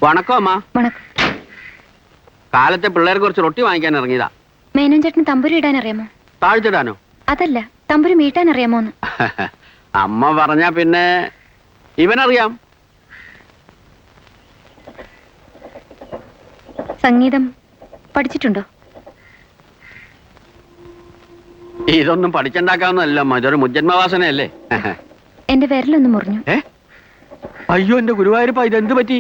വണക്കം അമ്മ. കാലത്തെ പിള്ളേർക്ക് കുറച്ച് റൊട്ടി വാങ്ങിക്കാൻ ഇറങ്ങിയതാ. മേനോൻ ചേട്ടന് തമ്പുരു ഇടാൻ അറിയാമോ? താഴ്ത്തിടാനോ? അതല്ല, തമ്പുരു മീട്ടാൻ അറിയാമോന്ന്. അമ്മ പറഞ്ഞാ പിന്നെ ഇവനറിയാം. സംഗീതം പഠിച്ചിട്ടുണ്ടോ? ഇതൊന്നും പഠിച്ചുണ്ടാക്കാവുന്നതല്ല അമ്മ, ഇതൊരു മുജ്ജന്മവാസനയല്ലേ. എന്റെ വിരലൊന്ന് മുറിഞ്ഞു. അയ്യോ എന്റെ ഗുരുവായൂരപ്പ, ഇതെന്ത് പറ്റി?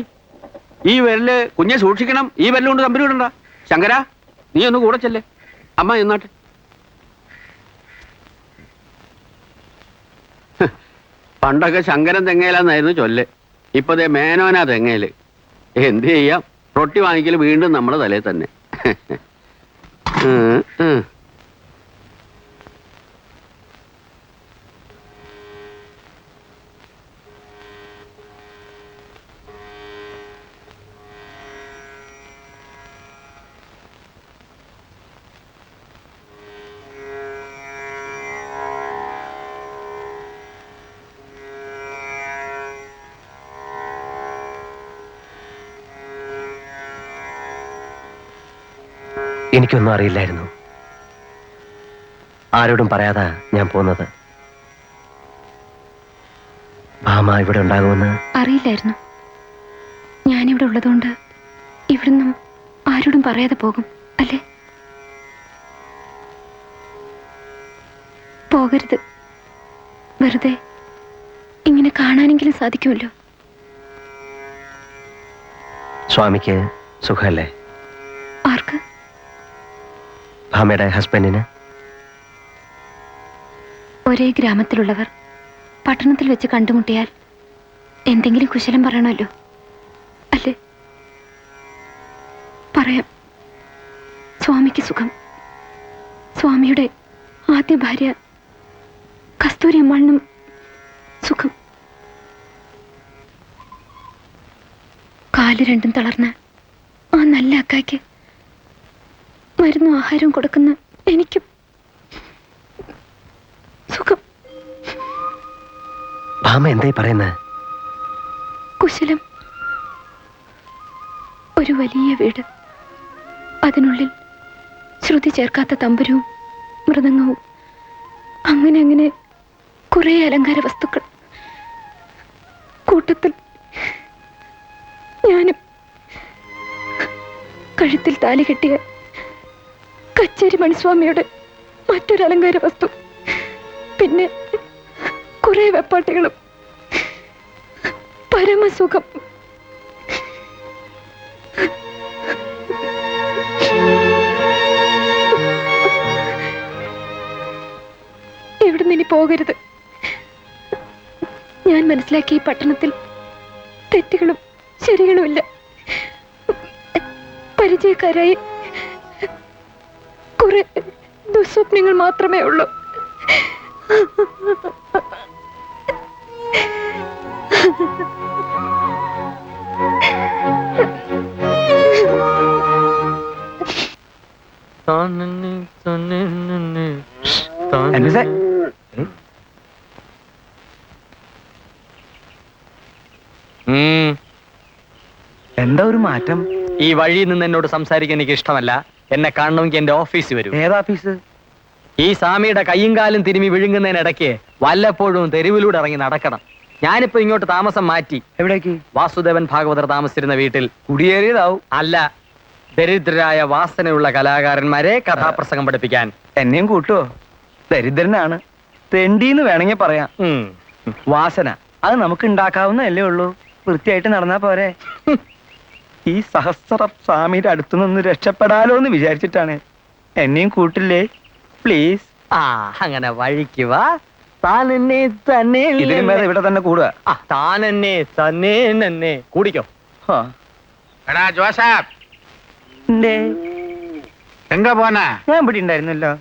ഈ വിരല് കുഞ്ഞെ സൂക്ഷിക്കണം. ഈ വിരല് കൊണ്ട് തമ്പുരു ഇടണ്ട. ശങ്കര, നീ ഒന്ന് കൂടെ ചെല്ലേ. അമ്മ എന്നാട്ടെ. പണ്ടൊക്കെ ശങ്കരൻ തെങ്ങയിലാന്നായിരുന്നു ചൊല്ല്. ഇപ്പതേ മേനോനാ തെങ്ങയില്. എന്ത് ചെയ്യാം, റൊട്ടി വാങ്ങിക്കൽ വീണ്ടും നമ്മുടെ തലയിൽ തന്നെ. എനിക്കൊന്നും അറിയില്ലായിരുന്നു. ആരോടും പറയാതാ ഞാൻ പോന്നത്. ഭാമ ഇവിടെ ഉണ്ടാകുമെന്ന് അറിയില്ലായിരുന്നു. ഞാനിവിടെ ഉള്ളതുകൊണ്ട് ഇവിടുന്ന് ആരോടും പറയാതെ പോകും അല്ലേ? പോകരുത്. വെറുതെ ഇങ്ങനെ കാണാനെങ്കിലും സാധിക്കുമല്ലോ. സ്വാമിക്ക് സുഖല്ലേ? ആർക്ക്? ഭാമയുടെ ഹസ്ബൻഡിന്. ഒരേ ഗ്രാമത്തിലുള്ളവർ പട്ടണത്തിൽ വെച്ച് കണ്ടുമുട്ടിയാൽ എന്തെങ്കിലും കുശലം പറയണമല്ലോ അല്ലേ? പറയാം. സ്വാമിക്ക് സുഖം. സ്വാമിയുടെ ആദ്യ ഭാര്യ കസ്തൂരി അമ്മാളിനും സുഖം. കാല് രണ്ടും തളർന്ന് ആ നല്ല അക്കായ്ക്ക് മരുന്നും ആഹാരവും കൊടുക്കുന്ന എനിക്കും സുഖം. ഭാമ എന്തായി പറയുന്നത്? കുശലം. ഒരു വലിയ വീട്, അതിനുള്ളിൽ ശ്രുതി ചേർക്കാത്ത തമ്പുരവും മൃദംഗവും, അങ്ങനെ അങ്ങനെ കുറെ അലങ്കാര വസ്തുക്കൾ. കൂട്ടത്തിൽ ഞാനും. കഴുത്തിൽ താലി കെട്ടിയ കച്ചേരി മണിസ്വാമിയുടെ മറ്റൊരു അലങ്കാര വസ്തു. പിന്നെ കുറെ വെപ്പാട്ടികളും. പരമസുഖം. എവിടുന്ന് ഇനി പോകരുത്. ഞാൻ മനസ്സിലാക്കിയ ഈ പട്ടണത്തിൽ തെറ്റുകളും ശരികളുമില്ല. പരിചയക്കാരായി കുറെ ദുസ്വപ്നങ്ങൾ മാത്രമേ ഉള്ളൂ. എന്താ ഒരു മാറ്റം? ഈ വഴിയിൽ നിന്ന് എന്നോട് സംസാരിക്കാൻ എനിക്ക് ഇഷ്ടമല്ല. എന്നെ കാണണമെങ്കിൽ എന്റെ ഓഫീസിൽ വരും. ഏതാ ഓഫീസ്? ഈ സ്വാമിയുടെ കയ്യും കാലും തിരുമി വിഴുങ്ങുന്നതിനിടയ്ക്ക് വല്ലപ്പോഴും തെരുവിലൂടെ ഇറങ്ങി നടക്കണം. ഞാനിപ്പോ ഇങ്ങോട്ട് താമസം മാറ്റി. എവിടേക്ക്? വാസുദേവൻ ഭാഗവതർ താമസിച്ചിരുന്ന വീട്ടിൽ. കുടിയേറിയതാവും. അല്ല, ദരിദ്രരായ വാസനയുള്ള കലാകാരന്മാരെ കഥാപ്രസംഗം പഠിപ്പിക്കാൻ. എന്നെയും കൂട്ടുവോ? ദരിദ്രനാണ്, തെണ്ടീന്ന് വേണമെങ്കിൽ പറയാം. ഉം. വാസന അത് നമുക്ക് ഉണ്ടാക്കാവുന്നതല്ലേ ഉള്ളൂ. വൃത്തിയായിട്ട് നടന്നാ പോരെ. ഈ സഹസ്ര സ്വാമിയുടെ അടുത്തുനിന്ന് രക്ഷപ്പെടാലോ എന്ന് വിചാരിച്ചിട്ടാണ്. എന്നെയും കൂട്ടില്ലേ പ്ലീസ്? ആ, അങ്ങനെ വഴിക്കുക. താനെന്നെ തന്നെ ഇതിനും മേലെ ഇവിടെ തന്നെ കൂടുക. താനെന്നെ തന്നെ കൂടിക്കോ. ആ. എടാ ജോസഫ്, എന്തേ? எங்க போன? ഞാൻ ഇവിടെ ഉണ്ടായിരുന്നല്ലോ.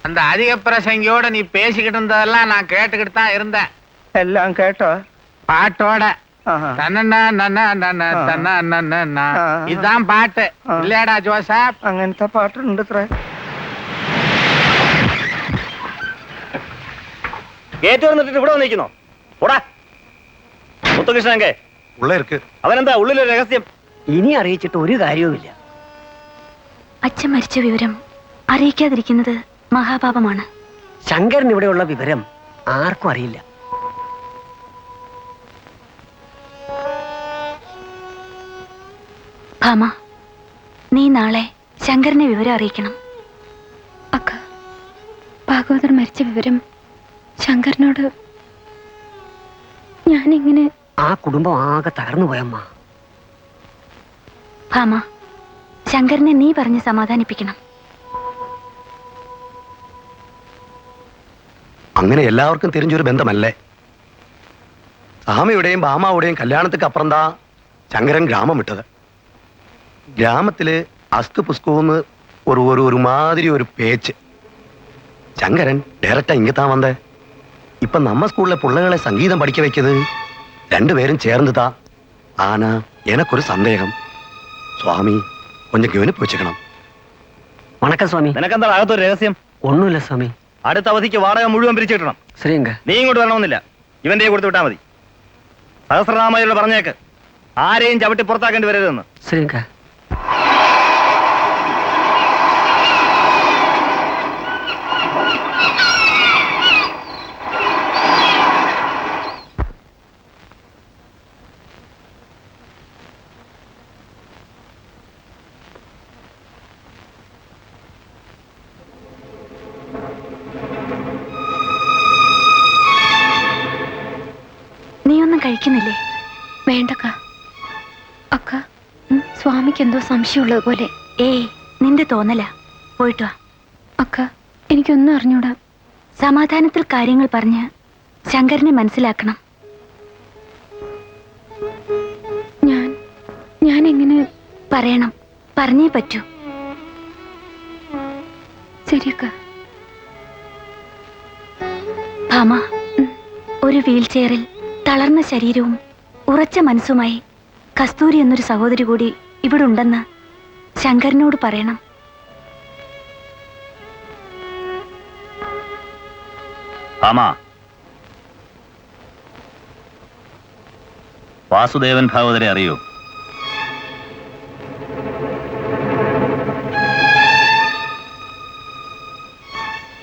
அந்த அதிக பிரசங்கியோட நீ பேசிக்கிட்டு இருந்ததெல்லாம் நான் கேட்டுக்கிட்டு தான் இருந்தேன். എല്ലാം കേട്ടോ? பாட்டோட ആഹാ. இதுதான் பாட்டு இல்லையாடா ஜோசப்? അങ്ങനത്തെ പാട്ടുണ്ട് ഇത്ര. ഗേറ്റ് വന്നിട്ട് ഇവിടെ വന്നിരിക്കുന്നോ? ഓടാ മുത്തുകൃഷ്ണങ്കെ ഉള്ള ഇருக்கு. അവനെന്താ ഉള്ളിലൊരു രഹസ്യം? ഇനി അറിയിച്ചിട്ട് ഒരു കാര്യവുമില്ല. അച്ഛൻ മരിച്ച വിവരം അറിയിക്കാതിരിക്കുന്നത് മഹാപാപമാണ്. ശങ്കരൻ ഇവിടെയുള്ള വിവരം ആർക്കും അറിയില്ല. ഭാമ, നീ നാളെ ശങ്കരനെ വിവരം അറിയിക്കണം. അക്ക, ഭാഗവതർ മരിച്ച വിവരം ശങ്കരനോട് ഞാനിങ്ങനെ... ആ കുടുംബം ആകെ തകർന്നു പോയമ്മ. ഭാമ, ശങ്കരനെ നീ പറഞ്ഞ് സമാധാനിപ്പിക്കണം. അങ്ങനെ എല്ലാവർക്കും തിരിഞ്ഞൊരു ബന്ധമല്ലേ? സ്വാമിയുടെയും ഭാമാവുടെയും കല്യാണത്തിക്ക് അപ്പുറന്താ ശങ്കരൻ ഗ്രാമം വിട്ടത്. ഗ്രാമത്തില് അസ്തു പുസ്കുന്ന് ഒരു മാതിരി ഒരു പേച്ച്. ശങ്കരൻ ഡയറക്റ്റാ ഇങ്ങത്താ വന്നേ. ഇപ്പൊ നമ്മ സ്കൂളിലെ പിള്ളകളെ സംഗീതം പഠിക്ക വെക്കത് രണ്ടുപേരും ചേർന്നതാ. ആനാ എനക്കൊരു സന്ദേഹം. സ്വാമി കൊഞ്ചം ഗവനിപ്പ് വെച്ചേക്കണം. വണക്കം സ്വാമി. നിനക്കെന്താ അകത്തൊരു രഹസ്യം? ഒന്നുമില്ല സ്വാമി. അടുത്ത അവധിക്ക് വാടക മുഴുവൻ പിരിച്ചു കിട്ടണം. ശ്രീങ്ക, നീ ഇങ്ങോട്ട് വരണമെന്നില്ല, ഇവന്റെ കൊടുത്തു വിട്ടാ മതി. സഹസ്രനാമയോട് പറഞ്ഞേക്ക് ആരെയും ചവിട്ടി പുറത്താക്കേണ്ടി വരരുതെന്ന്. ശ്രീങ്ക. നീയൊന്നും കഴിക്കുന്നില്ലേ? വേണ്ടക്ക. അക്ക, സ്വാമിക്ക് എന്തോ സംശയമുള്ളത് പോലെ. ഏയ്, നിന്റെ തോന്നല. പോയിട്ട് വാ. അക്ക, എനിക്കൊന്നും അറിഞ്ഞൂടാ. സമാധാനത്തിൽ കാര്യങ്ങൾ പറഞ്ഞ് ശങ്കരനെ മനസ്സിലാക്കണം. ഞാൻ എങ്ങനെ പറയണം? പറഞ്ഞേ പറ്റൂ. ശരിയക്ക. ഭാമ, ഒരു വീൽ ചെയറിൽ തളർന്ന ശരീരവും ഉറച്ച മനസ്സുമായി കസ്തൂരി എന്നൊരു സഹോദരി കൂടി ഇവിടെ ഉണ്ടെന്ന് ശങ്കരനോട് പറയണം. വാസുദേവൻ ഭാഗവതരെ അറിയോ?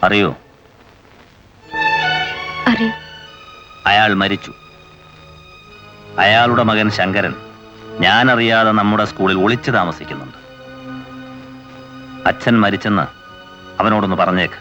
അറിയോ? അറിയും. അയാൾ മരിച്ചു. അയാളുടെ മകൻ ശങ്കരൻ ഞാനറിയാതെ നമ്മുടെ സ്കൂളിൽ ഒളിച്ചു താമസിക്കുന്നുണ്ട്. അച്ഛൻ മരിച്ചെന്ന് അവനോടൊന്ന് പറഞ്ഞേക്ക്.